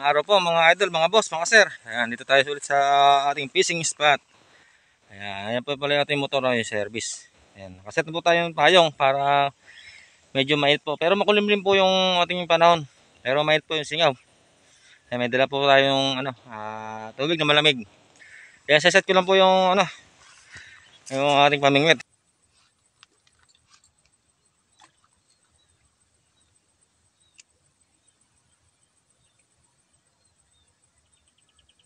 araw po mga idol, mga boss, mga sir. Ayan, dito tayo ulit sa ating fishing spot. Ayan po pala yung ating motor ay service. Ayan, nakaset na po tayong payong para medyo mainit po. Pero makulimlim po yung ating panahon. Pero mainit po yung singaw. Ayan, may dala po tayong tubig na malamig. Ayan, saset ko lang po yung yung ating pamingwit.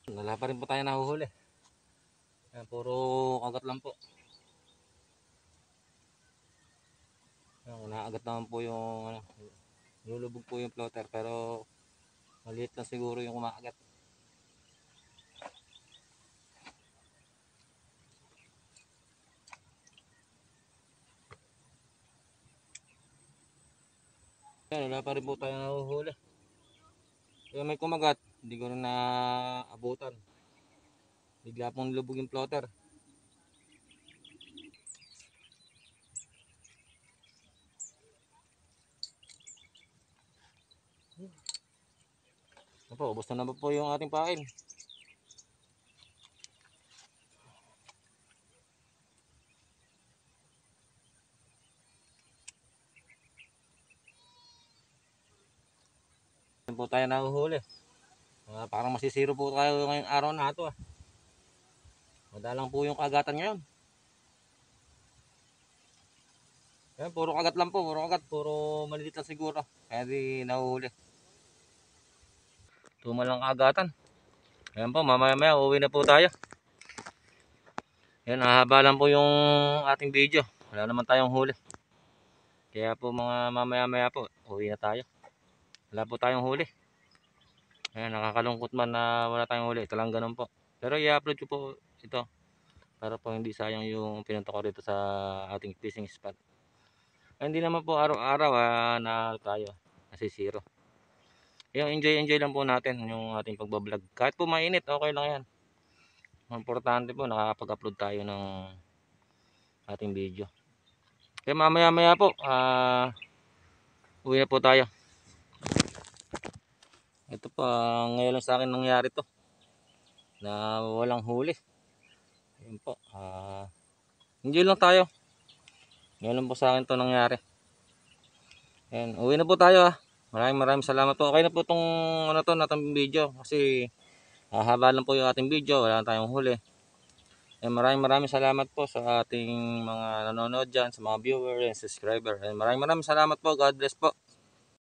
Wala pa rin po tayo nahuhuli. Ayan, puro kagat lang po. Naagat naman po yung lulubog po yung floater pero maliit lang siguro yung kumakagat. Ayan, wala pa rin po tayo nahuhuli. Kaya may kumagat, hindi ko rin naabutan. Bigla pong lubog yung floater. Opo, ubos na po yung ating pain. Hindi po tayo nahuhuli. Parang masisiro po tayo ngayong araw na ito. Madalang po yung kagatan ngayon. Ayan, puro kagat lang po, puro kagat, puro maliliit lang siguro. Kaya di nahuhuli. Tumalang kagatan. Ayan po, mamaya uwi na po tayo. Ayan, haba lang po yung ating video. Wala naman tayong huli. Kaya po mga mamaya po, uwi na tayo. Wala po tayong huli. Ayan, nakakalungkot man na wala tayong huli. Ito lang ganun po. Pero i-upload ko po ito. Para po hindi sayang yung pinunta ko rito sa ating fishing spot. Hindi naman po araw-araw na tayo. Nasisiro. Yung enjoy lang po natin yung ating pagbablog. Kahit po mainit, okay lang yan. Importante po nakakapag-upload tayo ng ating video. Kaya mamaya po, uwi na po tayo. Ito pa, ngayon lang sa akin nangyari to. Na walang huli. Ayun po, enjoy lang tayo. Ngayon lang po sa akin to nangyari. Ayan, uwi na po tayo. Maraming salamat po. Okay na po itong natong video. Kasi haba lang po yung ating video. Wala na tayong huli. Maraming salamat po sa ating mga nanonood dyan, sa mga viewers and subscriber. Maraming salamat po. God bless po.